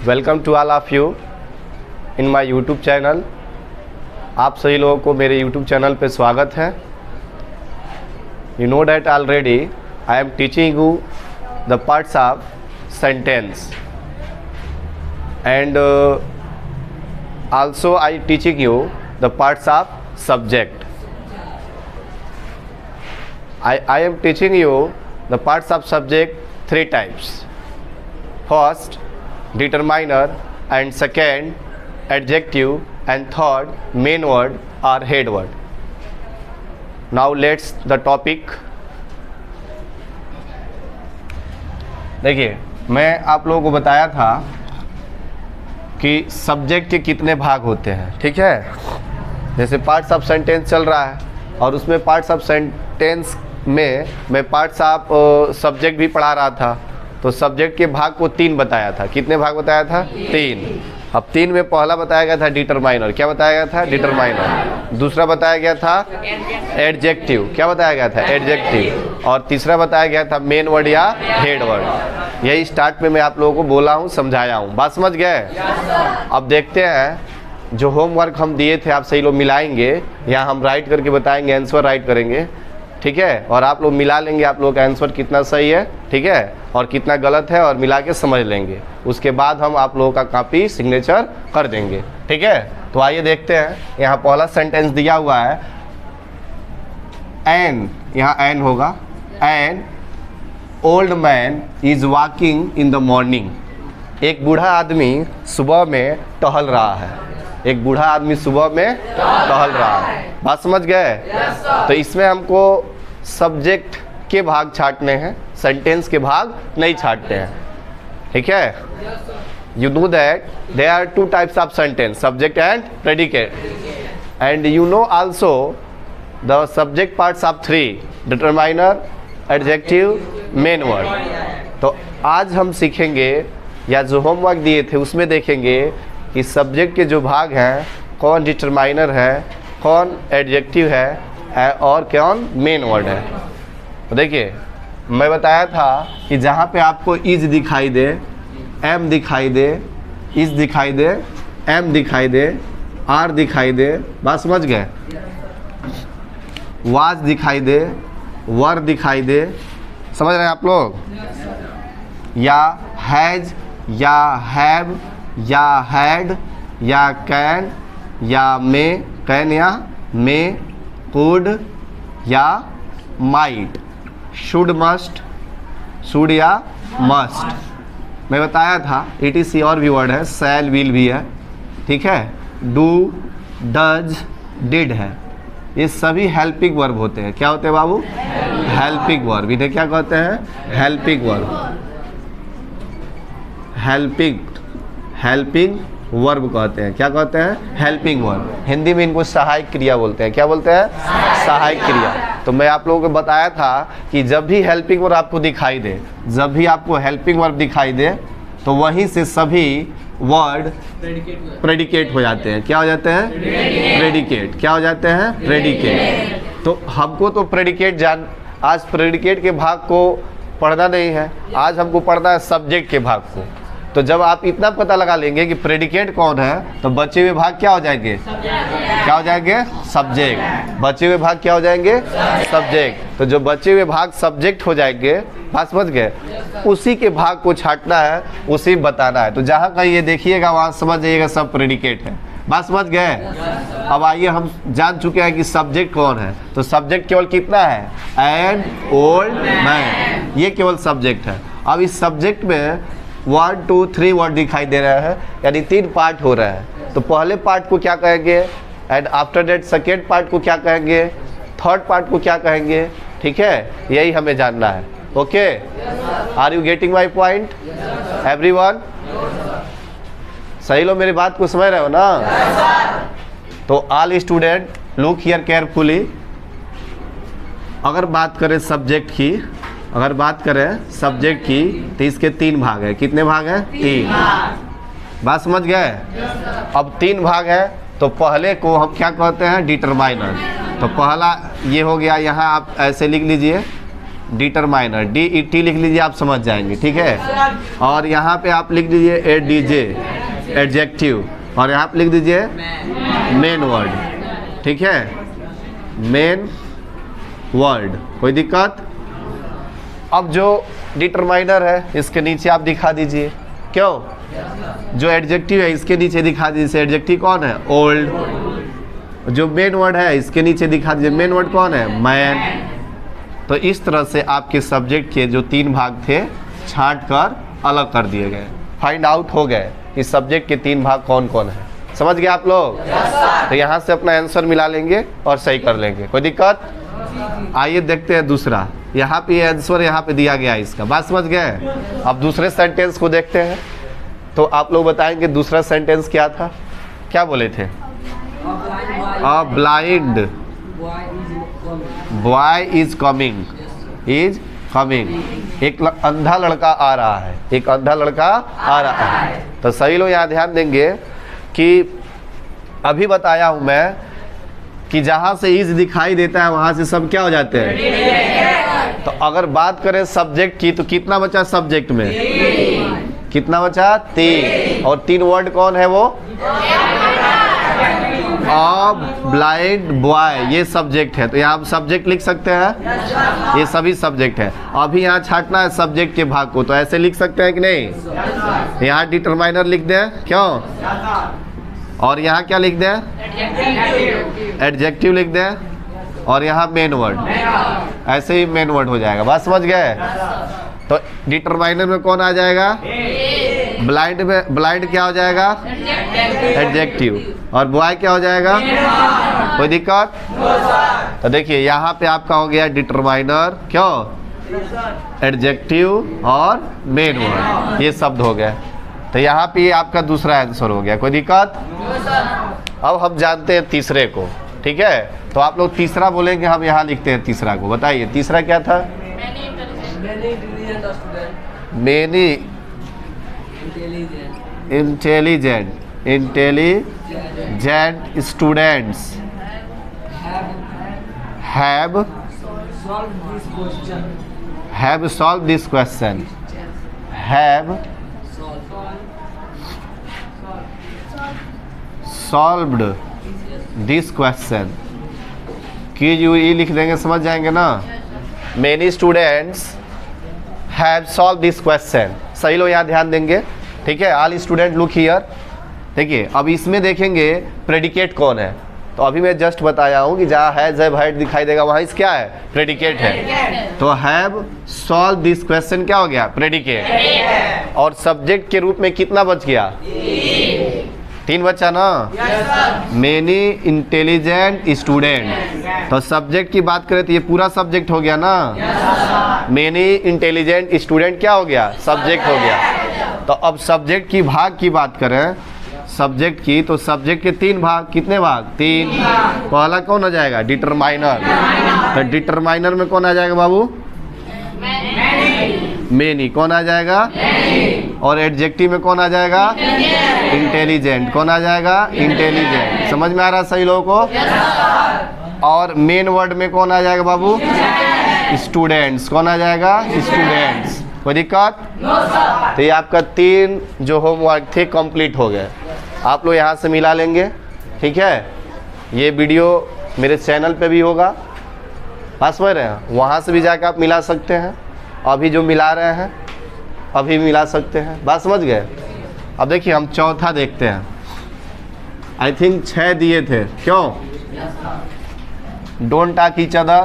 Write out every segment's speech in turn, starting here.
Welcome to all of you in my YouTube channel. आप सभी लोगों को मेरे यूट्यूब चैनल पे स्वागत है। You know that already I am teaching you the parts of sentence and also I teaching you the parts of subject. I am teaching you the parts of subject three types. First, determiner, and second, adjective, and third, main word or head word. Now let's the topic. देखिए, मैं आप लोगों को बताया था कि subject के कितने भाग होते हैं, ठीक है। जैसे पार्ट्स ऑफ सेंटेंस चल रहा है और उसमें पार्ट्स ऑफ सेंटेंस में मैं पार्ट्स ऑफ सब्जेक्ट भी पढ़ा रहा था। तो सब्जेक्ट के भाग को 3 बताया था। कितने भाग बताया था? 3। अब 3 में पहला बताया गया था डिटरमाइनर। क्या बताया गया था? डिटरमाइनर। दूसरा बताया गया था एडजेक्टिव। क्या बताया गया था? एडजेक्टिव। और तीसरा बताया गया था मेन वर्ड या हेड वर्ड। यही स्टार्ट में मैं आप लोगों को बोला हूँ, समझाया हूँ। बात समझ गए? अब देखते हैं जो होमवर्क हम दिए थे आप सही लोग मिलाएंगे। यहाँ हम राइट करके बताएंगे, आंसर राइट करेंगे, ठीक है। और आप लोग मिला लेंगे आप लोग का आंसर कितना सही है, ठीक है, और कितना गलत है, और मिला के समझ लेंगे। उसके बाद हम आप लोगों का कॉपी सिग्नेचर कर देंगे, ठीक है। तो आइए देखते हैं। यहाँ पहला सेंटेंस दिया हुआ है एन, यहाँ एन होगा। An old man is walking in the morning. एक बूढ़ा आदमी सुबह में टहल रहा है। एक बूढ़ा आदमी सुबह में टहल रहा है। बात समझ गए? तो इसमें हमको सब्जेक्ट के भाग छांटने हैं, सेंटेंस के भाग नहीं छांटते हैं, ठीक है। You know that there are 2 types of sentence, subject and predicate, and you know also the subject parts of 3, determiner, adjective, main word. तो आज हम सीखेंगे, या जो होमवर्क दिए थे उसमें देखेंगे कि सब्जेक्ट के जो भाग हैं, कौन डिटरमाइनर है, कौन एडजेक्टिव है और कौन मेन वर्ड है। तो देखिए, मैं बताया था कि जहाँ पे आपको इज दिखाई दे, एम दिखाई दे, इज दिखाई दे, एम दिखाई दे, आर दिखाई दे, बात समझ गए, वाज दिखाई दे, वर दिखाई दे, समझ रहे हैं आप लोग, या हैज, या हैव, या हैड, या कैन, या मे, कैन या मे, कुड या माइट, शुड, मस्ट, शुड या मस्ट। मैं बताया था ETC और भी वर्ड है, शैल, विल भी है, ठीक है, डू, डज, डिड है। ये सभी हेल्पिंग वर्ब होते हैं। क्या होते हैं बाबू? Helping verb. इन्हें क्या कहते हैं? Helping verb. हेल्पिंग वर्ब कहते हैं। क्या कहते हैं? Helping verb. हिंदी में इनको सहायक क्रिया बोलते हैं। क्या बोलते हैं? सहायक क्रिया। तो मैं आप लोगों को बताया था कि जब भी हेल्पिंग वर्ब आपको दिखाई दे, जब भी आपको हेल्पिंग वर्ब दिखाई दे, तो वहीं से सभी वर्ड प्रेडिकेट हो जाते हैं। क्या हो जाते हैं? प्रेडिकेट। क्या हो जाते हैं? प्रेडिकेट। तो हमको तो प्रेडिकेट आज प्रेडिकेट के भाग को पढ़ना नहीं है, आज हमको पढ़ना है सब्जेक्ट के भाग को। तो जब आप इतना पता लगा लेंगे कि प्रेडिकेट कौन है, तो बचे हुए भाग क्या हो जाएंगे? क्या हो जाएंगे? सब्जेक्ट। बचे हुए भाग क्या हो जाएंगे? सब्जेक्ट। तो जो बचे हुए भाग सब्जेक्ट हो जाएंगे, बात समझ गए, उसी के भाग को छांटना है, उसी बताना है। तो जहाँ कहीं ये देखिएगा वहाँ समझ जाइएगा सब प्रेडिकेट है। बात समझ गए? अब आइए, हम जान चुके हैं कि सब्जेक्ट कौन है। तो सब्जेक्ट केवल कितना है? एन ओल्ड मैन, ये केवल सब्जेक्ट है। अब इस सब्जेक्ट में 1 2 3 वर्ड दिखाई दे रहा है, यानी 3 पार्ट हो रहा है। तो पहले पार्ट को क्या कहेंगे, and after that second part को क्या कहेंगे, थर्ड पार्ट को क्या कहेंगे, ठीक है। यही हमें जानना है। Okay, are you getting my point everyone? सही लोग मेरी बात को समझ रहे हो ना? तो all student look here carefully. अगर बात करें सब्जेक्ट की, तो इसके 3 भाग है। कितने भाग हैं? 3। बात समझ गए? अब 3 भाग है, तो पहले को हम क्या कहते हैं? डिटरमाइनर। तो पहला ये हो गया, यहाँ आप ऐसे लिख लीजिए, डिटरमाइनर, DET लिख लीजिए, आप समझ जाएंगे, ठीक है। और यहाँ पे आप लिख दीजिए ADJ एडजेक्टिव, और यहाँ पे लिख दीजिए मेन वर्ड, ठीक है, मेन वर्ड, कोई दिक्कत। अब जो डिटरमाइनर है इसके नीचे आप दिखा दीजिए, क्यों, जो एडजेक्टिव है इसके नीचे दिखा दीजिए, एडजेक्टिव कौन है, ओल्ड। जो मेन वर्ड है इसके नीचे दिखा दीजिए, मेन वर्ड कौन है, मैन। तो इस तरह से आपके सब्जेक्ट के जो 3 भाग थे छांट कर अलग कर दिए गए, फाइंड आउट हो गए कि सब्जेक्ट के 3 भाग कौन कौन है। समझ गए आप लोग? तो यहाँ से अपना आंसर मिला लेंगे और सही कर लेंगे, कोई दिक्कत। आइए देखते हैं दूसरा, यहाँ पे आंसर यहाँ पे दिया गया है इसका, बात समझ गए। अब दूसरे सेंटेंस को देखते हैं, तो आप लोग बताएंगे दूसरा सेंटेंस क्या था, क्या बोले थे, a blind boy is coming, is coming, एक अंधा लड़का आ रहा है, एक अंधा लड़का आ रहा है। तो सही लोग यहाँ ध्यान देंगे कि अभी बताया हूं मैं कि जहां से इज दिखाई देता है वहां से सब क्या हो जाते हैं। तो अगर बात करें सब्जेक्ट की तो कितना बचा सब्जेक्ट में, कितना बचा, 3, और 3 वर्ड कौन है वो, अ ब्लाइंड बॉय, ये सब्जेक्ट है। तो यहाँ आप सब्जेक्ट लिख सकते हैं, ये सभी सब्जेक्ट है। अभी यहाँ छांटना है सब्जेक्ट के भाग को, तो ऐसे लिख सकते हैं कि नहीं, यहाँ डिटरमाइनर लिख दें, क्यों, और यहाँ क्या लिख दें, एडजेक्टिव लिख दें, और यहाँ मेन वर्ड, ऐसे ही मेन वर्ड हो जाएगा, बात समझ गए। तो डिटरमाइनर में कौन आ जाएगा, ब्लाइंड में, ब्लाइंड क्या हो जाएगा, एडजेक्टिव, और बॉय क्या हो जाएगा, कोई दिक्कत। तो देखिए यहाँ पे आपका हो गया डिटरमाइनर, क्यों, एडजेक्टिव और मेन वर्ड, ये शब्द हो गए। तो यहाँ पे आपका दूसरा आंसर हो गया, कोई दिक्कत। अब हम जानते हैं तीसरे को, ठीक है। तो आप लोग तीसरा बोलेंगे, हम यहाँ लिखते हैं तीसरा को, बताइए तीसरा क्या था, many intelligent students have solved this question, have solved this question, कि जो ये लिख देंगे समझ जाएंगे ना। Many students have solved this question, सही लोग यहाँ ध्यान देंगे, ठीक है। All student look here, देखिए अब इसमें देखेंगे प्रेडिकेट कौन है। तो अभी मैं जस्ट बताया हूँ कि जहाँ हैज हैव हैड दिखाई देगा वहाँ इस क्या है, प्रेडिकेट है। तो हैव सॉल्व दिस क्वेश्चन क्या हो गया, प्रेडिकेट। और सब्जेक्ट के रूप में कितना बच गया, 3 बचा ना। मेनी इंटेलिजेंट स्टूडेंट, तो सब्जेक्ट की बात करें तो ये पूरा सब्जेक्ट हो गया ना। मेनी इंटेलिजेंट स्टूडेंट क्या हो गया, सब्जेक्ट हो गया। तो अब सब्जेक्ट की भाग की बात करें, सब्जेक्ट की, तो सब्जेक्ट के 3 भाग, कितने भाग, 3। पहला कौन आ जाएगा, डिटरमाइनर। तो डिटरमाइनर में कौन आ जाएगा बाबू, मेनी। कौन आ जाएगा, और एडजेक्टिव में कौन आ जाएगा, इंटेलिजेंट। कौन आ जाएगा, इंटेलिजेंट। समझ में आ रहा सही लोगों को। और मेन वर्ड में कौन आ जाएगा बाबू, स्टूडेंट्स। कौन आ जाएगा, स्टूडेंट्स। कोई दिक्कत। तो ये आपका 3 जो होमवर्क थे कंप्लीट हो गए। आप लोग यहाँ से मिला लेंगे, ठीक है। ये वीडियो मेरे चैनल पे भी होगा, बात समझ रहे हैं, वहाँ से भी जाकर आप मिला सकते हैं। अभी जो मिला रहे हैं अभी मिला सकते हैं, बात समझ गए। अब देखिए हम चौथा देखते हैं। आई थिंक 6 दिए थे, क्यों, डोंट टॉक ईच अदर,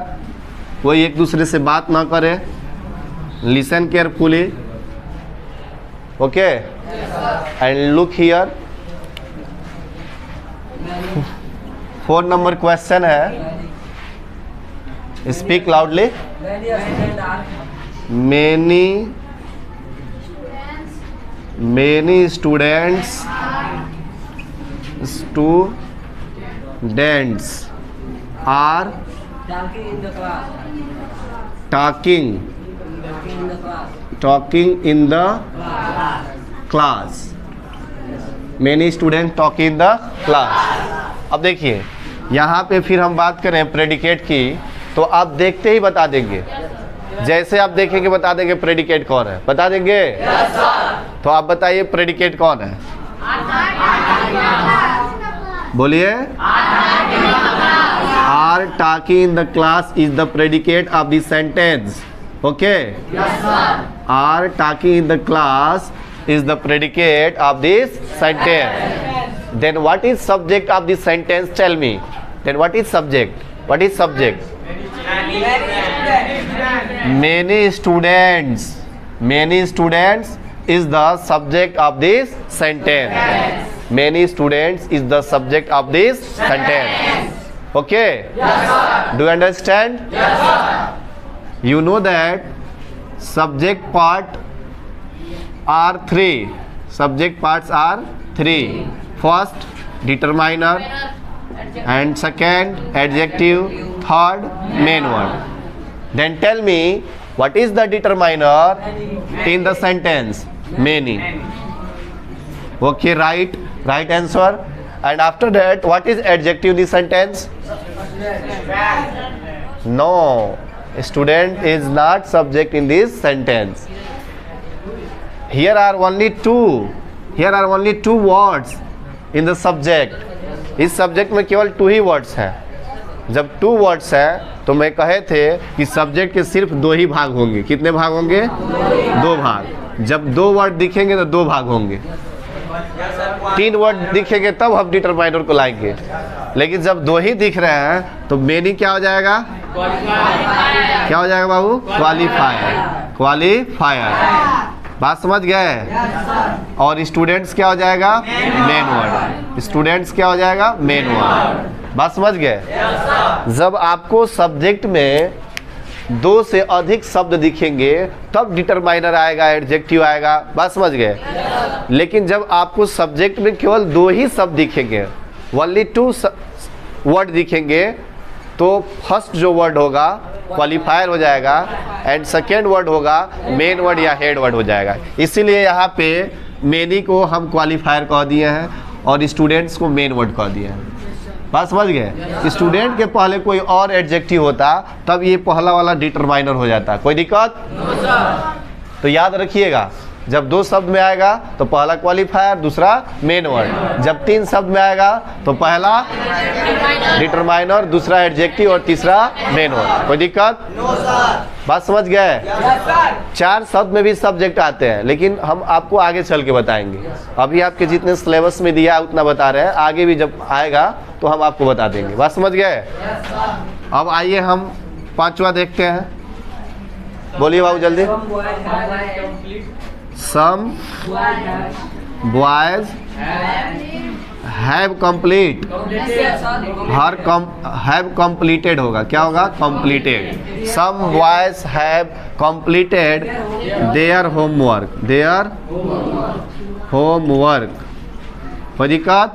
कोई एक दूसरे से बात ना करे, listen carefully, okay, and look here. 4 number question है, speak loudly. many students are talking in the class. Many students talk in the class. अब देखिए यहाँ पे फिर हम बात करें प्रेडिकेट की, तो आप देखते ही बता देंगे। जैसे आप देखेंगे बता देंगे प्रेडिकेट कौन है, बता देंगे? तो आप बताइए प्रेडिकेट कौन है, बोलिए। Are talking in the class is the predicate of the sentence, okay? Are talking in the class is the predicate of this sentence. Then what is subject of this sentence? Tell me. Then what is subject? What is subject? Many students. Many students is the subject of this sentence. Many students is the subject of this sentence. Okay? Yes, sir. Do you understand? Yes, sir. You know that subject part are three. Subject parts are three. First, determiner, and second, adjective, third, main word. Then tell me, what is the determiner in the sentence? Many. Okay, right answer. And after that, what is adjective in the sentence? No, student is not subject in this sentence. Here are only two words in the subject. इस subject में केवल 2 ही words हैं. जब 2 words हैं तो मैं कहे थे कि सब्जेक्ट के सिर्फ 2 ही भाग होंगे. कितने भाग होंगे? 2 भाग. जब 2 वर्ड दिखेंगे तो 2 भाग होंगे. 3 वर्ड दिखेंगे तब हम डिटरमाइनर को लाएंगे. लेकिन जब 2 ही दिख रहे हैं तो मेनी क्या हो जाएगा? क्या हो जाएगा बाबू? क्वालिफायर. बात समझ गए? और स्टूडेंट्स क्या हो जाएगा? Main word. स्टूडेंट्स क्या हो जाएगा? Main word. बात समझ गए? जब आपको सब्जेक्ट में 2 से अधिक शब्द दिखेंगे तब डिटरमाइनर आएगा, एडजेक्टिव आएगा. बात समझ गए? लेकिन जब आपको सब्जेक्ट में केवल 2 ही शब्द दिखेंगे, ओनली 2 वर्ड दिखेंगे, तो फर्स्ट जो वर्ड होगा क्वालिफायर हो जाएगा एंड सेकेंड वर्ड होगा मेन वर्ड या हेड वर्ड हो जाएगा. इसीलिए यहाँ पे मेनी को हम क्वालिफायर कह दिए हैं और स्टूडेंट्स को मेन वर्ड कह दिए हैं. बात समझ गए? स्टूडेंट के पहले कोई और एडजेक्टिव होता तब ये पहला वाला डिटरमाइनर हो जाता. कोई दिक्कत? तो याद रखिएगा, जब 2 शब्द में आएगा तो पहला क्वालिफायर, दूसरा मेन वर्ड. जब 3 शब्द में आएगा तो पहला डिटरमाइनर, दूसरा एडजेक्टिव और तीसरा मेन वर्ड. कोई दिक्कत? बात समझ गए? 4 शब्द में भी सब्जेक्ट आते हैं, लेकिन हम आपको आगे चल के बताएंगे. अभी आपके जितने सिलेबस में दिया उतना बता रहे हैं, आगे भी जब आएगा तो हम आपको बता देंगे. बात समझ गए? अब आइए हम 5वां देखते हैं. बोलिए बाबू जल्दी. Some boys have complete. have completed होगा. क्या होगा? Completed. Some boys have completed their homework. कोई दिक्कत?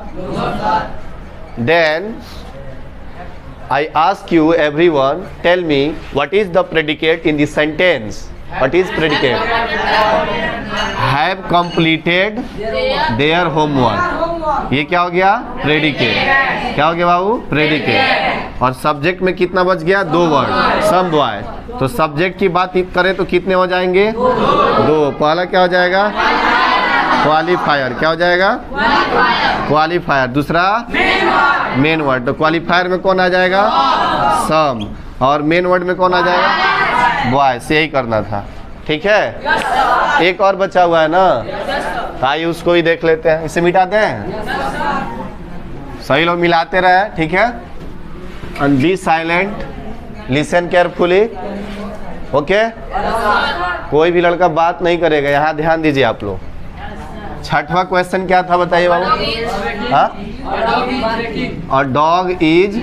Then I ask you everyone, tell me what is the predicate in the sentence? What is predicate? Have completed their homework. ये क्या हो गया? Predicate. क्या हो गया बाबू? Predicate. और सब्जेक्ट में कितना बच गया? 2 वर्ड. Some boys. तो सब्जेक्ट की बात करें तो कितने हो जाएंगे? 2. पहला क्या हो जाएगा? क्वालिफायर. क्या हो जाएगा? क्वालिफायर. दूसरा मेन वर्ड. तो क्वालिफायर में कौन आ जाएगा? सम. और मेन वर्ड में कौन आ जाएगा? बॉयज. यही करना था. ठीक है? एक और बचा हुआ है ना, आइए उसको ही देख लेते हैं. इसे मिटाते हैं. सही लोग मिलाते रहे. ठीक है? And be silent, listen carefully. Okay? कोई भी लड़का बात नहीं करेगा. यहाँ ध्यान दीजिए आप लोग. 6वां क्वेश्चन क्या था बताइए बाबू? हाँ? और dog is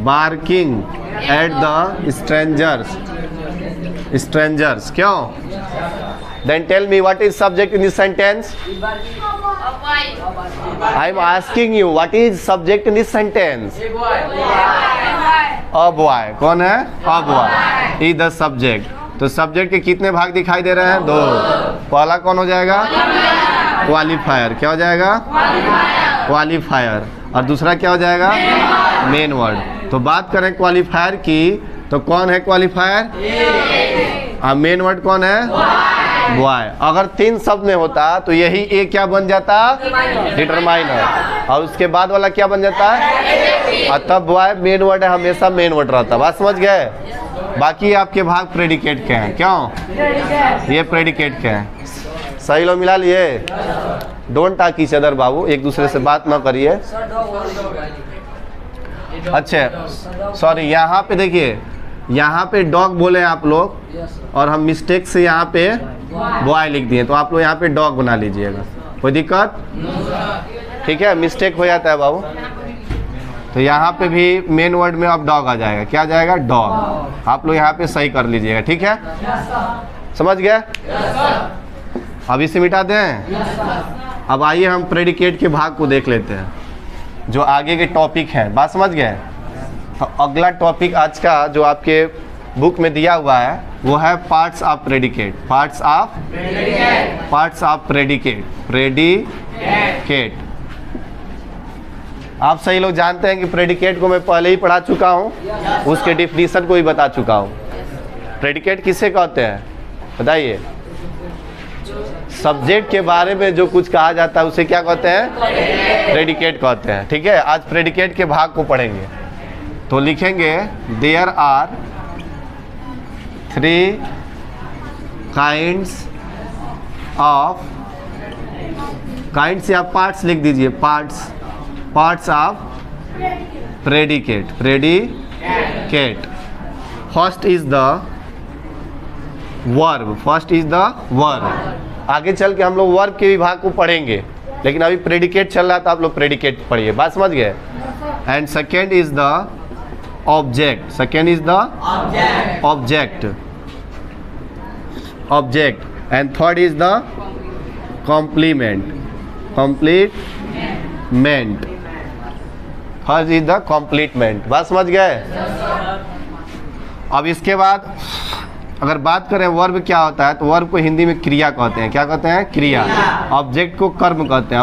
barking at the strangers. क्यों? Then tell me what is subject in this sentence? I am asking you what is subject in this sentence? A boy. कौन है? A boy is the subject. तो subject के कितने भाग दिखाई दे रहे हैं? 2. पहला कौन हो जाएगा? क्वालिफायर. क्या हो जाएगा? क्वालिफायर. और दूसरा क्या हो जाएगा? Main word. तो बात करें क्वालिफायर की तो कौन है क्वालिफायर? मेन वर्ड कौन है? बॉय। अगर 3 शब्द में होता तो यही ए क्या बन जाता? डिटरमाइनर। और उसके बाद वाला क्या बन जाता है? तब बॉय मेन वर्ड है, हमेशा मेन वर्ड रहता। बात समझ गए? बाकी आपके भाग प्रेडिकेट के हैं। क्यों? ये प्रेडिकेट के हैं। सही लो मिला लिए? डोंट टॉक ईच अदर बाबू, एक दूसरे से बात ना करिए। अच्छा सॉरी, यहाँ पे देखिए, यहाँ पे डॉग बोले आप लोग और हम मिस्टेक से यहाँ पे बॉय लिख दिए, तो आप लोग यहाँ पे डॉग बना लीजिएगा। कोई दिक्कत? ठीक है, मिस्टेक हो जाता है बाबू। तो यहाँ पे भी मेन वर्ड में अब डॉग आ जाएगा। क्या आ जाएगा? डॉग। आप लोग यहाँ पे सही कर लीजिएगा। ठीक है, समझ गए? अब इसे मिटा दें। अब आइए हम प्रेडिकेट के भाग को देख लेते हैं, जो आगे के टॉपिक हैं। बात समझ गए? तो अगला टॉपिक आज का जो आपके बुक में दिया हुआ है वो है parts of predicate. Parts of predicate. Predicate आप सही लोग जानते हैं कि प्रेडिकेट को मैं पहले ही पढ़ा चुका हूँ, उसके डिफिनीशन को भी बता चुका हूँ। प्रेडिकेट किसे कहते हैं बताइए? सब्जेक्ट के बारे में जो कुछ कहा जाता है उसे क्या कहते हैं? प्रेडिकेट कहते हैं। ठीक है, आज प्रेडिकेट के भाग को पढ़ेंगे। तो लिखेंगे there are 3 kinds of, kinds या पार्ट्स लिख दीजिए, parts of predicate. Predicate first is the verb. आगे चल के हम लोग वर्ब के विभाग को पढ़ेंगे, लेकिन अभी प्रेडिकेट चल रहा है तो आप लोग प्रेडिकेट पढ़िए। बात समझ गए? And second is the object. And third is the complement. First is the complement. बात समझ गए? अब इसके बाद अगर बात करें वर्ब क्या होता है, तो वर्ब को हिंदी में क्रिया कहते हैं। क्या कहते हैं? क्रिया। ऑब्जेक्ट को कर्म कहते हैं,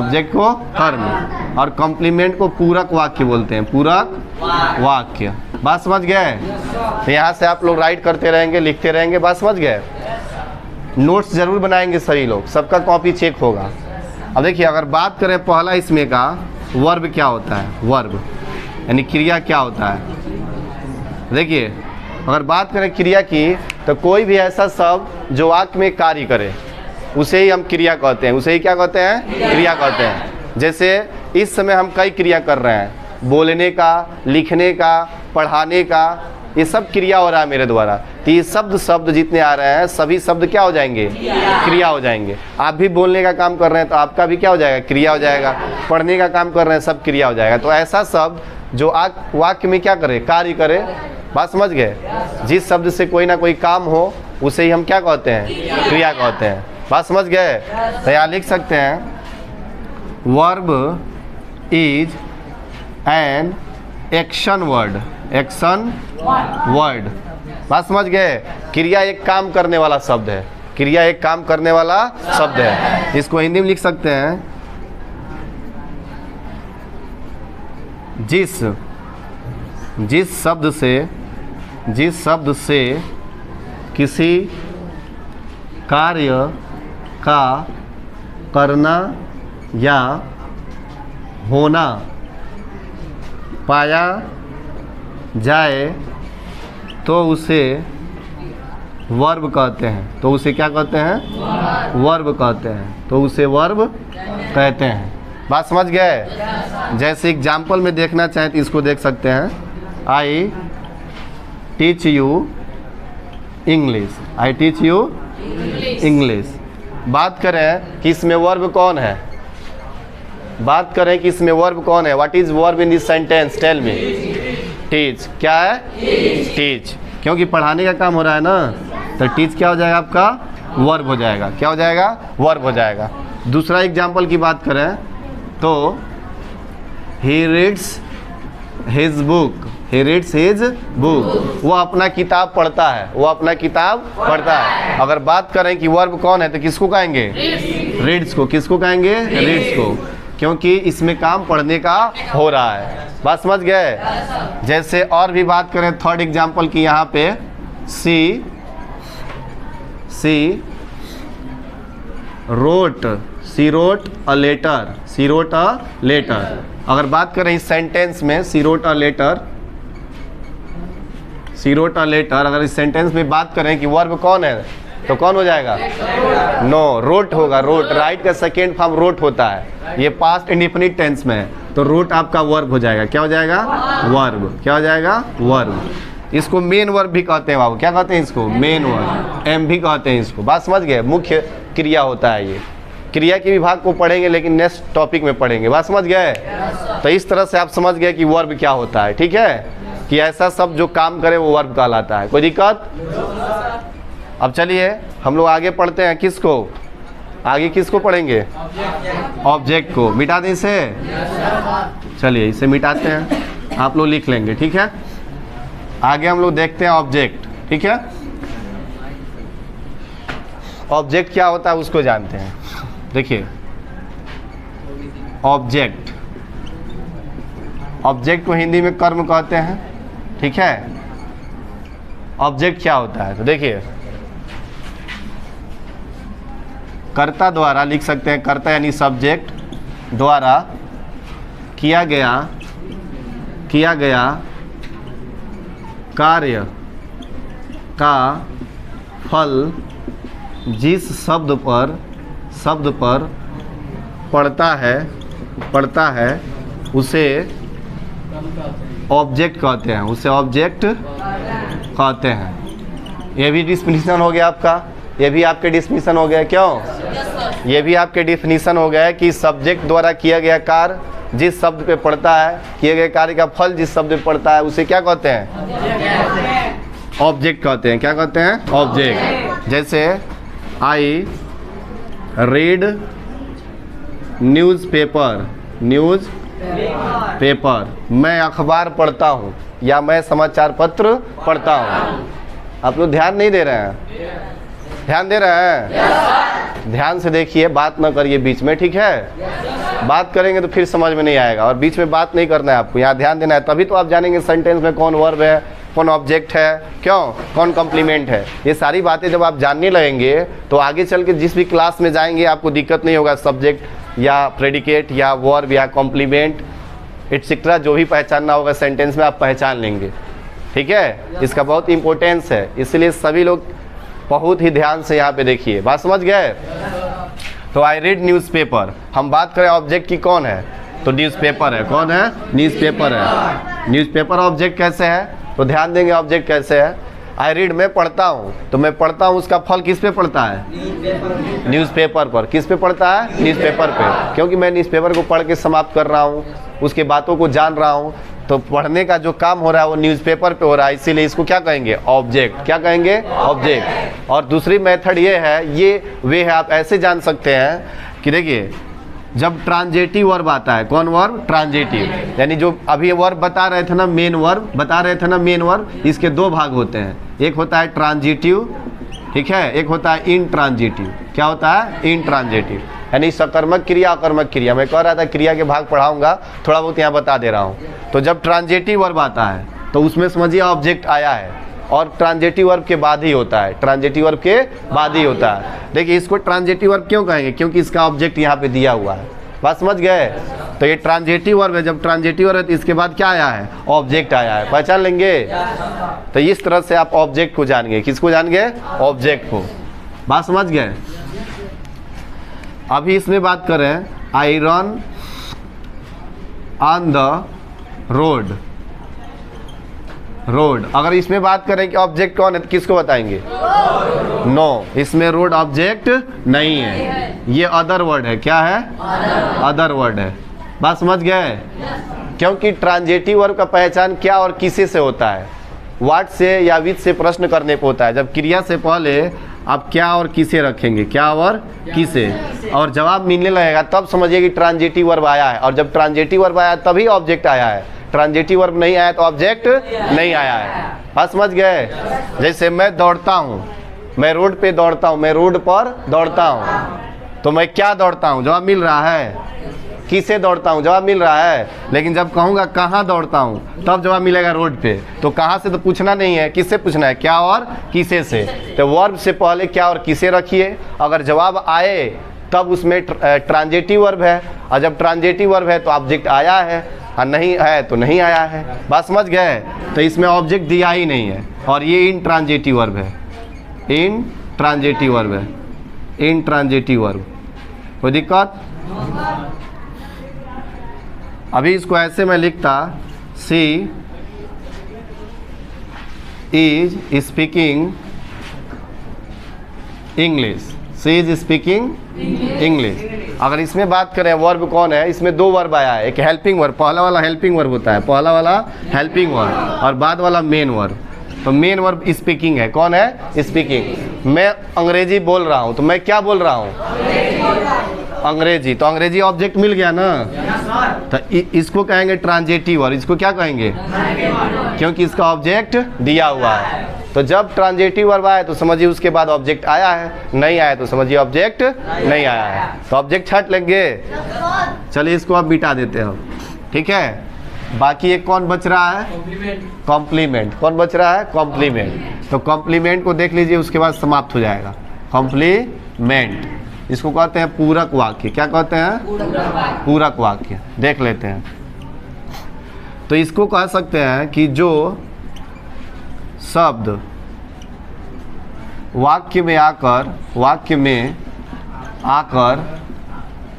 और कॉम्प्लीमेंट को पूरक वाक्य बोलते हैं, पूरक वाक्य। बात समझ गए? तो यहाँ से आप लोग राइट करते रहेंगे, लिखते रहेंगे। बात समझ गए? नोट्स जरूर बनाएंगे सभी लोग, सबका कॉपी चेक होगा। अब देखिए, अगर बात करें पहला इसमें का वर्ब क्या होता है, वर्ब यानी क्रिया क्या होता है। देखिए, अगर बात करें क्रिया की, तो कोई भी ऐसा शब्द जो वाक्य में कार्य करे उसे ही हम क्रिया कहते हैं। उसे ही क्या कहते हैं? क्रिया कहते हैं। जैसे इस समय हम कई क्रिया कर रहे हैं, बोलने का, लिखने का, पढ़ाने का, ये सब क्रिया हो रहा है मेरे द्वारा। तो ये शब्द जितने आ रहे हैं सभी शब्द क्या हो जाएंगे? क्रिया हो जाएंगे। आप भी बोलने का काम कर रहे हैं तो आपका भी क्या हो जाएगा? क्रिया हो जाएगा। पढ़ने का काम कर रहे हैं, सब क्रिया हो जाएगा। तो ऐसा शब्द जो वाक्य में क्या करे? कार्य करे। बात समझ गए? जिस शब्द से कोई ना कोई काम हो उसे ही हम क्या कहते हैं? क्रिया कहते हैं। बात समझ गए? तो यहाँ लिख सकते हैं verb is an action word. बात समझ गए? क्रिया एक काम करने वाला शब्द है। क्रिया एक काम करने वाला शब्द है। इसको हिंदी में लिख सकते हैं जिस शब्द से किसी कार्य का करना या होना पाया जाए तो उसे वर्ब कहते हैं। तो उसे क्या कहते हैं? वर्ब कहते हैं। तो उसे वर्ब कहते हैं। बात समझ गए? जैसे एग्जाम्पल में देखना चाहें तो इसको देख सकते हैं, आई टीच यू इंग्लिश। बात करें कि इसमें वर्ब कौन है? What is verb in this sentence? Tell me. Teach. क्या है? टीच। क्योंकि पढ़ाने का काम हो रहा है ना, तो टीच क्या हो जाएगा आपका? वर्ब हो जाएगा। क्या हो जाएगा? वर्ब हो जाएगा। दूसरा एग्जाम्पल की बात करें तो he reads his book। वो अपना किताब पढ़ता है। अगर बात करें कि वर्ब कौन है तो किसको कहेंगे? रीड्स को। किसको कहेंगे? रीड्स को। क्योंकि इसमें काम पढ़ने का हो रहा है। बात समझ गए? जैसे और भी बात करें थर्ड एग्जाम्पल की, यहाँ पे सी रोट अ लेटर। अगर बात करें इस सेंटेंस में सी रोट अ लेटर, अगर इस सेंटेंस में बात करें कि वर्ब कौन है तो कौन हो जाएगा? नो, रोट होगा। रोट, राइट का सेकेंड फॉर्म रोट होता है। ये पास्ट इंडेफिनिट टेंस में है, तो रोट आपका वर्ब हो जाएगा। क्या हो जाएगा? वर्ब। क्या हो जाएगा? वर्ब। इसको मेन वर्ब भी कहते हैं बाबू। क्या कहते हैं इसको? Main verb. एम भी कहते हैं इसको। बात समझ गए? मुख्य क्रिया होता है ये। क्रिया के विभाग को पढ़ेंगे लेकिन नेक्स्ट टॉपिक में पढ़ेंगे। बात समझ गए? तो इस तरह से आप समझ गए कि वर्ब क्या होता है। ठीक है, कि ऐसा सब जो काम करे वो वर्ब कहलाता है। कोई दिक्कत? अब चलिए हम लोग आगे पढ़ते हैं। किसको आगे किसको पढ़ेंगे? ऑब्जेक्ट को। मिटा दें इसे? चलिए इसे मिटाते हैं, आप लोग लिख लेंगे। ठीक है, आगे हम लोग देखते हैं ऑब्जेक्ट। ठीक है, ऑब्जेक्ट क्या होता है उसको जानते हैं। देखिए ऑब्जेक्ट को हिंदी में कर्म कहते हैं। ठीक है, ऑब्जेक्ट क्या होता है तो देखिए, कर्ता द्वारा लिख सकते हैं, कर्ता यानी सब्जेक्ट द्वारा किया गया कार्य का फल जिस शब्द पर पड़ता है उसे ऑब्जेक्ट कहते हैं। ये भी डिफिनीशन हो गया आपका, ये भी आपके डिफिनीशन हो गया। क्यों? ये भी आपके डिफिनीशन हो गया है कि सब्जेक्ट द्वारा किया गया कार्य जिस शब्द पे पड़ता है, किए गए कार्य का फल जिस शब्द पे पड़ता है उसे क्या कहते हैं? ऑब्जेक्ट कहते हैं। क्या कहते हैं? ऑब्जेक्ट। जैसे आई रीड न्यूज़पेपर, मैं अखबार पढ़ता हूँ या मैं समाचार पत्र पढ़ता हूँ। आप लोग ध्यान नहीं दे रहे हैं? ध्यान दे रहे हैं? ध्यान से देखिए, बात ना करिए बीच में। ठीक है, बात करेंगे तो फिर समझ में नहीं आएगा, और बीच में बात नहीं करना है आपको, यहाँ ध्यान देना है। तभी तो आप जानेंगे सेंटेंस में कौन वर्ब है, कौन ऑब्जेक्ट है, क्यों, कौन कॉम्प्लीमेंट है। ये सारी बातें जब आप जानने लगेंगे तो आगे चल के जिस भी क्लास में जाएंगे आपको दिक्कत नहीं होगा। सब्जेक्ट या प्रेडिकेट या वर्ब या कॉम्प्लीमेंट एटसेट्रा जो भी पहचानना होगा सेंटेंस में आप पहचान लेंगे। ठीक है, इसका बहुत इंपॉर्टेंस है, इसलिए सभी लोग बहुत ही ध्यान से यहाँ पे देखिए। बात समझ गए? तो आई रीड न्यूज़पेपर, हम बात करें ऑब्जेक्ट की कौन है तो न्यूज़पेपर है। कौन है? न्यूज़पेपर है। न्यूज़पेपर ऑब्जेक्ट कैसे है तो ध्यान देंगे ऑब्जेक्ट कैसे है। आई रीड, मैं पढ़ता हूँ, तो मैं पढ़ता हूँ उसका फल किस पे पड़ता है? न्यूज़पेपर पर। किस पे पड़ता है? न्यूज़पेपर पे, क्योंकि मैं न्यूज़पेपर को पढ़ के समाप्त कर रहा हूँ, उसके बातों को जान रहा हूँ, तो पढ़ने का जो काम हो रहा है वो न्यूज़पेपर पे हो रहा है, इसीलिए इसको क्या कहेंगे? ऑब्जेक्ट। क्या कहेंगे? ऑब्जेक्ट। और दूसरी मेथड ये है, ये वे है, आप ऐसे जान सकते हैं कि देखिए जब ट्रांजेटिव वर्ब आता है, कौन वर्ब? ट्रांजेटिव, यानी जो अभी वर्ब बता रहे थे ना, मेन वर्ब बता रहे थे ना, मेन वर्ब, इसके दो भाग होते हैं। एक होता है ट्रांजिटिव, ठीक है, एक होता है इंट्रांजिटिव। क्या होता है? इंट्रांजिटिव, यानी सकर्मक क्रिया, अकर्मक क्रिया। मैं कह रहा था क्रिया के भाग पढ़ाऊंगा, थोड़ा बहुत यहाँ बता दे रहा हूँ। तो जब ट्रांजिटिव वर्ब आता है तो उसमें समझिए ऑब्जेक्ट आया है, और ट्रांजिटिव वर्ब के बाद ही होता है। ट्रांजिटिव वर्ब के बाद ही होता है। देखिए इसको ट्रांजिटिव वर्ब क्यों कहेंगे? क्योंकि इसका ऑब्जेक्ट यहाँ पे दिया हुआ है। बात समझ गए? तो ये ट्रांजिटिव वर्ब है। जब ट्रांजिटिव वर्ब है तो इसके बाद क्या आया है? ऑब्जेक्ट आया है। पहचान लेंगे? तो इस तरह से आप ऑब्जेक्ट को जानेंगे। किसको जानेंगे? ऑब्जेक्ट को। बात समझ गए? अभी इसमें बात करें, I run on the road. अगर इसमें बात करें कि ऑब्जेक्ट कौन है तो किसको बताएंगे? नो, इसमें रोड ऑब्जेक्ट नहीं है, ये अदर वर्ड है। क्या है? अदर वर्ड है। बात समझ गए? क्योंकि ट्रांजिटिव वर्ब का पहचान क्या और किसे से होता है? व्हाट से या विच से प्रश्न करने पे होता है। जब क्रिया से पहले आप क्या और किसे रखेंगे, क्या और किसे, और जवाब मिलने लगेगा तब समझिए कि ट्रांजिटिव वर्ब आया है। और जब ट्रांजिटिव वर्ब आया तभी ऑब्जेक्ट आया है। ट्रांजिटिव वर्ब नहीं आया तो ऑब्जेक्ट नहीं आया है। बात समझ गए? जैसे मैं दौड़ता हूँ, मैं रोड पे दौड़ता हूँ, मैं रोड पर दौड़ता हूँ, तो मैं क्या दौड़ता हूँ? जवाब मिल रहा है किसे दौड़ता हूँ, जवाब मिल रहा है। लेकिन जब कहूँगा कहाँ दौड़ता हूँ तब जवाब मिलेगा रोड पे। तो कहाँ से तो पूछना नहीं है, किससे पूछना है, क्या और किसे से। तो वर्ब से पहले क्या और किसे रखिए, अगर जवाब आए तब उसमें ट्रांजिटिव वर्ब है, और जब ट्रांजिटिव वर्ब है तो ऑब्जेक्ट आया है, और नहीं है तो नहीं आया है। बात समझ गए। तो इसमें ऑब्जेक्ट दिया ही नहीं है, और ये इन ट्रांजिटिव वर्ब है, इन ट्रांजिटिव वर्ब है, इन ट्रांजिटिव वर्ब। कोई दिक्कत? अभी इसको ऐसे मैं लिखता, she is speaking English, she is speaking English. अगर इसमें बात करें वर्ब कौन है, इसमें दो वर्ब आया है, एक हेल्पिंग वर्ब, पहला वाला हेल्पिंग वर्ब होता है, पहला वाला हेल्पिंग वर्ब, और बाद वाला मेन वर्ब। तो मेन वर्ब स्पीकिंग है, कौन है, स्पीकिंग। मैं अंग्रेजी बोल रहा हूँ, तो मैं क्या बोल रहा हूँ, अंग्रेजी। तो अंग्रेजी ऑब्जेक्ट मिल गया ना, तो इसको कहेंगे ट्रांजिटिव वर्ब, इसको क्या कहेंगे, क्योंकि इसका ऑब्जेक्ट दिया हुआ है। तो जब ट्रांजिटिव वर्ब आए तो समझिए उसके बाद ऑब्जेक्ट आया है, नहीं आया तो समझिए ऑब्जेक्ट नहीं आया है, तो ऑब्जेक्ट हट लेंगे। चलिए इसको अब मिटा देते हैं हम, ठीक है। बाकी एक कौन बच रहा है, कॉम्प्लीमेंट। कौन बच रहा है, कॉम्प्लीमेंट। तो कॉम्प्लीमेंट को देख लीजिए, उसके बाद समाप्त हो जाएगा। कॉम्प्लीमेंट, इसको कहते हैं पूरक वाक्य। क्या कहते हैं, पूरक वाक्य। देख लेते हैं। तो इसको कह सकते हैं कि जो शब्द वाक्य में आकर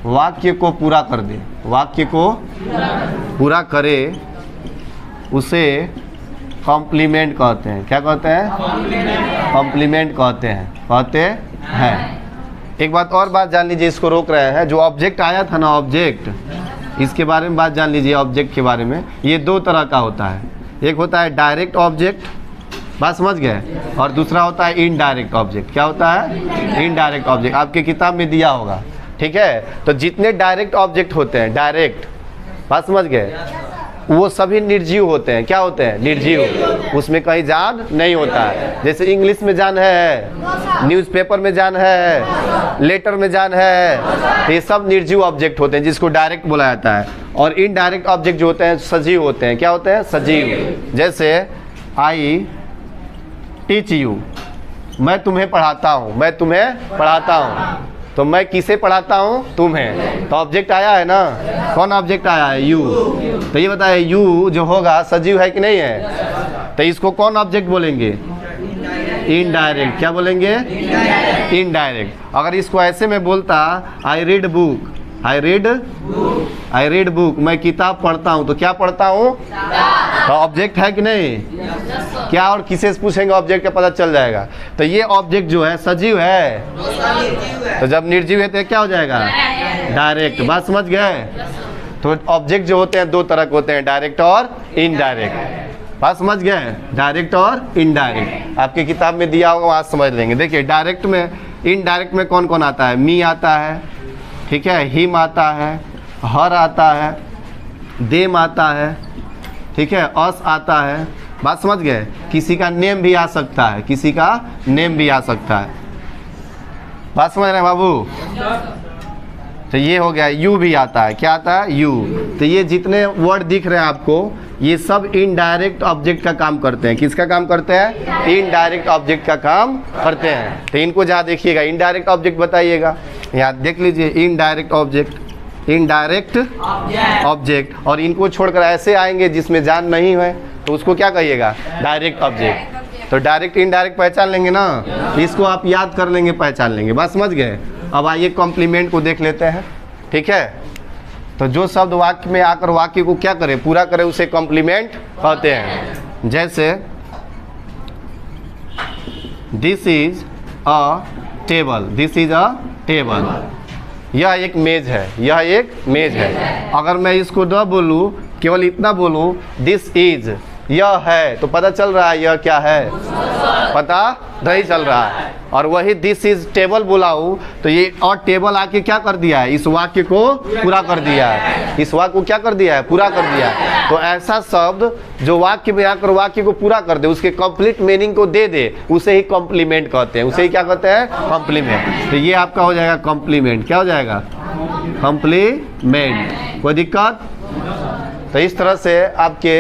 वाक्य को पूरा कर दे, वाक्य को पूरा करे, उसे कॉम्प्लीमेंट कहते हैं। क्या कहते हैं, कॉम्प्लीमेंट कहते हैं। एक बात और बात जान लीजिए, इसको रोक रहे हैं। जो ऑब्जेक्ट आया था ना, ऑब्जेक्ट, इसके बारे में बात जान लीजिए। ऑब्जेक्ट के बारे में ये दो तरह का होता है, एक होता है डायरेक्ट ऑब्जेक्ट, बात समझ गए, और दूसरा होता है इनडायरेक्ट ऑब्जेक्ट। क्या होता है, इनडायरेक्ट ऑब्जेक्ट। आपके किताब में दिया होगा, ठीक है। तो जितने डायरेक्ट ऑब्जेक्ट होते हैं, डायरेक्ट, बात समझ गए, वो सभी निर्जीव होते हैं। क्या होते हैं, निर्जीव। उसमें कहीं जान नहीं होता है। जैसे इंग्लिश में जान है, न्यूज़पेपर में जान है, लेटर में जान है, तो ये सब निर्जीव ऑब्जेक्ट होते हैं, जिसको डायरेक्ट बोला जाता है। और इनडायरेक्ट ऑब्जेक्ट जो होते हैं सजीव होते हैं। क्या होते हैं, सजीव। जैसे आई टीच यू, मैं तुम्हें पढ़ाता हूँ, मैं तुम्हें पढ़ाता हूँ। तो मैं किसे पढ़ाता हूँ, तुम्हें। तो ऑब्जेक्ट आया है ना, कौन ऑब्जेक्ट आया है, यू। तो ये बताए यू जो होगा सजीव है कि नहीं है, तो इसको कौन ऑब्जेक्ट बोलेंगे, इनडायरेक्ट। क्या बोलेंगे, इनडायरेक्ट। अगर इसको ऐसे में बोलता, I read book, I read book, मैं किताब पढ़ता हूँ, तो क्या पढ़ता हूँ, तो ऑब्जेक्ट है कि नहीं। क्या और किसे से पूछेंगे, ऑब्जेक्ट का पता चल जाएगा। तो ये ऑब्जेक्ट जो है सजीव है, तो जब निर्जीव है तो क्या हो जाएगा, डायरेक्ट। बात समझ गए। तो ऑब्जेक्ट जो होते हैं दो तरह के होते हैं, डायरेक्ट और इनडायरेक्ट। बात समझ गए, डायरेक्ट और इनडायरेक्ट। आपकी किताब में दिया होगा, वहाँ समझ लेंगे। देखिए डायरेक्ट में, इनडायरेक्ट में कौन कौन आता है, मी आता है, ठीक है, हिम आता है, हर आता है, देम आता है, ठीक है, अस आता है। बात समझ गए। किसी का नेम भी आ सकता है, किसी का नेम भी आ सकता है। बात समझ रहे हैं बाबू। तो ये हो गया, यू भी आता है। क्या आता है, यू। तो ये जितने वर्ड दिख रहे हैं आपको, ये सब इनडायरेक्ट ऑब्जेक्ट का काम करते हैं। किसका काम करते हैं, इनडायरेक्ट ऑब्जेक्ट का काम करते हैं। तो इनको जहाँ देखिएगा इनडायरेक्ट ऑब्जेक्ट बताइएगा, यहाँ देख लीजिए इनडायरेक्ट ऑब्जेक्ट, इनडायरेक्ट ऑब्जेक्ट। और इनको छोड़कर ऐसे आएंगे जिसमें जान नहीं है, तो उसको क्या कहिएगा, डायरेक्ट ऑब्जेक्ट। तो डायरेक्ट इनडायरेक्ट पहचान लेंगे ना, इसको आप याद कर लेंगे, पहचान लेंगे। बस समझ गए। अब आइए कॉम्प्लीमेंट को देख लेते हैं, ठीक है। तो जो शब्द वाक्य में आकर वाक्य को क्या करे, पूरा करे, उसे कॉम्प्लीमेंट कहते हैं। जैसे this is a table, this is a table, यह एक मेज है, यह एक मेज है। अगर मैं इसको न बोलूं, केवल इतना बोलूं दिस इज, यह है, तो पता चल रहा है यह क्या है, पता नहीं चल रहा है। और वही दिस इज टेबल बोला हूँ, तो ये और टेबल आके क्या कर दिया है, इस वाक्य को पूरा कर दिया है, इस वाक्य को क्या कर दिया है, पूरा कर दिया है। तो ऐसा शब्द जो वाक्य में आकर वाक्य को पूरा कर दे, उसके कंप्लीट मीनिंग को दे दे, उसे ही कॉम्प्लीमेंट कहते हैं। उसे ही क्या कहते हैं, कॉम्प्लीमेंट। तो ये आपका हो जाएगा कॉम्प्लीमेंट। क्या हो जाएगा, कंप्लीमेंट। कोई दिक्कत? तो इस तरह से आपके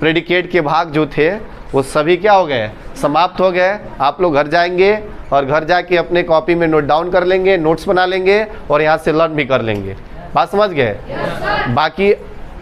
प्रेडिकेट के भाग जो थे वो सभी क्या हो गए, समाप्त हो गए। आप लोग घर जाएंगे और घर जाके अपने कॉपी में नोट डाउन कर लेंगे, नोट्स बना लेंगे और यहाँ से लर्न भी कर लेंगे। बात समझ गए? बाकी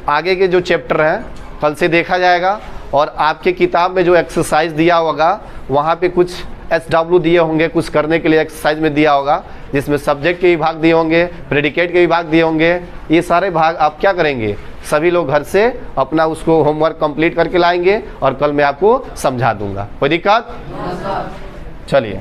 आगे के जो चैप्टर हैं कल से देखा जाएगा। और आपके किताब में जो एक्सरसाइज दिया होगा वहाँ पे कुछ SW दिए होंगे, कुछ करने के लिए एक्सरसाइज में दिया होगा, जिसमें सब्जेक्ट के भी भाग दिए होंगे, प्रेडिकेट के भी भाग दिए होंगे। ये सारे भाग आप क्या करेंगे, सभी लोग घर से अपना उसको होमवर्क कंप्लीट करके लाएंगे और कल मैं आपको समझा दूंगा। कोई दिक्कत? चलिए।